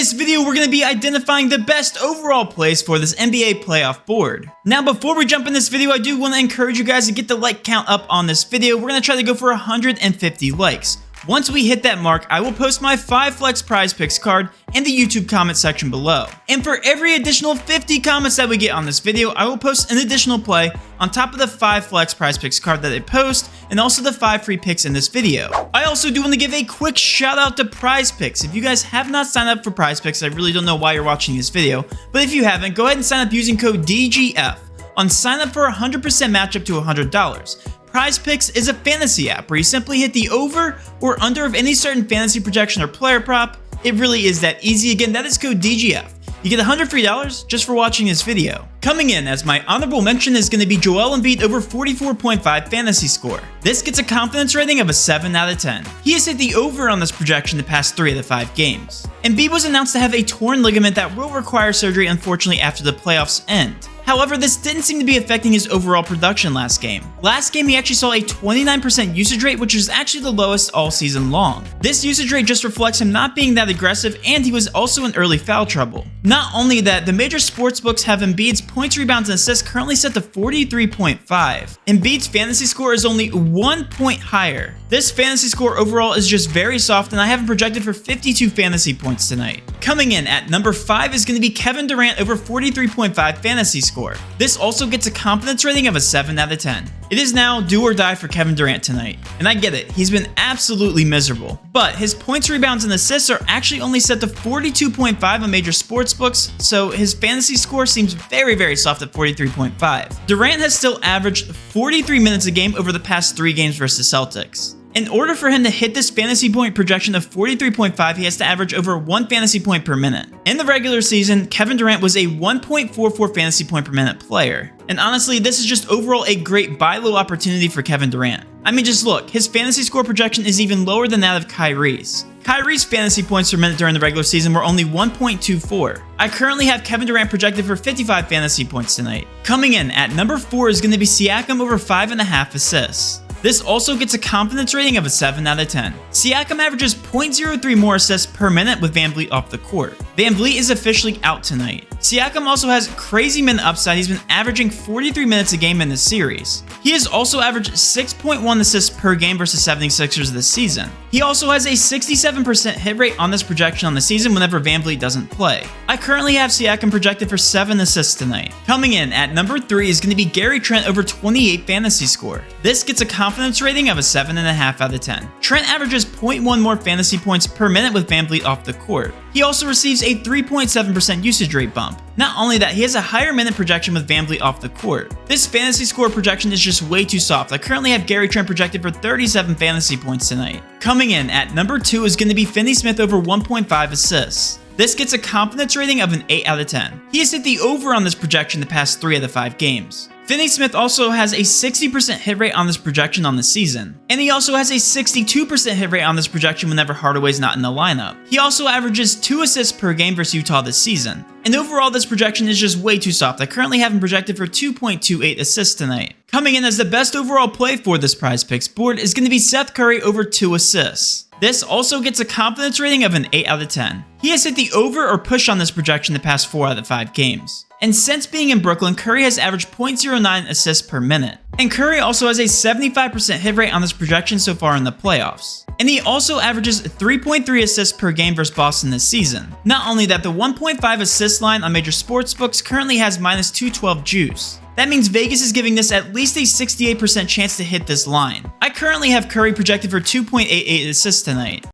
this video, we're going to be identifying the best overall plays for this NBA playoff board. Now, before we jump in this video, I do want to encourage you guys to get the like count up on this video. We're going to try to go for 150 likes. Once we hit that mark, I will post my 5 flex prize picks card in the YouTube comment section below. And for every additional 50 comments that we get on this video, I will post an additional play on top of the 5 flex prize picks card that I post, and also the 5 free picks in this video. I also do want to give a quick shout out to Prizepicks. If you guys have not signed up for Prizepicks, I really don't know why you're watching this video, but if you haven't, go ahead and sign up using code DGF on sign up for a 100% match up to $100. Prizepicks is a fantasy app where you simply hit the over or under of any certain fantasy projection or player prop. It really is that easy. Again, that is code DGF. You get $100 free just for watching this video. Coming in as my honorable mention is going to be Joel Embiid over 44.5 fantasy score. This gets a confidence rating of a 7 out of 10. He has hit the over on this projection the past 3 of the 5 games. Embiid was announced to have a torn ligament that will require surgery, unfortunately, after the playoffs end. However, this didn't seem to be affecting his overall production last game. Last game, he actually saw a 29% usage rate, which is actually the lowest all season long. This usage rate just reflects him not being that aggressive, and he was also in early foul trouble. Not only that, the major sportsbooks have Embiid's points, rebounds, and assists currently set to 43.5. Embiid's fantasy score is only 1 point higher. This fantasy score overall is just very soft, and I have him projected for 52 fantasy points tonight. Coming in at number 5 is going to be Kevin Durant over 43.5 fantasy score. This also gets a confidence rating of a 7 out of 10. It is now do or die for Kevin Durant tonight. And I get it, he's been absolutely miserable. But his points, rebounds, and assists are actually only set to 42.5 on major sportsbooks, so his fantasy score seems very soft at 43.5. Durant has still averaged 43 minutes a game over the past 3 games versus Celtics. In order for him to hit this fantasy point projection of 43.5, he has to average over 1 fantasy point per minute. In the regular season, Kevin Durant was a 1.44 fantasy point per minute player. And honestly, this is just overall a great buy low opportunity for Kevin Durant. I mean, just look, his fantasy score projection is even lower than that of Kyrie's. Kyrie's fantasy points per minute during the regular season were only 1.24. I currently have Kevin Durant projected for 55 fantasy points tonight. Coming in at number 4 is going to be Ciaco over 5.5 assists. This also gets a confidence rating of a 7 out of 10. Ciaco averages 0.03 more assists per minute with VanVleet off the court. VanVleet is officially out tonight. Siakam also has crazy minute upside. He's been averaging 43 minutes a game in this series. He has also averaged 6.1 assists per game versus 76ers this season. He also has a 67% hit rate on this projection on the season whenever VanVleet doesn't play. I currently have Siakam projected for 7 assists tonight. Coming in at number 3 is going to be Gary Trent over 28 fantasy score. This gets a confidence rating of a 7.5 out of 10. Trent averages 0.1 more fantasy points per minute with VanVleet off the court. He also receives a 3.7% usage rate bump. Not only that, he has a higher minute projection with VanVleet off the court. This fantasy score projection is just way too soft. I currently have Gary Trent projected for 37 fantasy points tonight. Coming in at number 2 is going to be Finney Smith over 1.5 assists. This gets a confidence rating of an 8 out of 10. He has hit the over on this projection the past 3 of the 5 games. Finney Smith also has a 60% hit rate on this projection on the season. And he also has a 62% hit rate on this projection whenever Hardaway's not in the lineup. He also averages 2 assists per game versus Utah this season. And overall, this projection is just way too soft. I currently have him projected for 2.28 assists tonight. Coming in as the best overall play for this Prizepicks board is going to be Seth Curry over 2 assists. This also gets a confidence rating of an 8 out of 10. He has hit the over or push on this projection the past 4 out of the 5 games. And since being in Brooklyn, Curry has averaged 0.09 assists per minute. And Curry also has a 75% hit rate on this projection so far in the playoffs. And he also averages 3.3 assists per game versus Boston this season. Not only that, the 1.5 assist line on major sportsbooks currently has minus 212 juice. That means Vegas is giving this at least a 68% chance to hit this line. I currently have Curry projected for 2.88 assists tonight.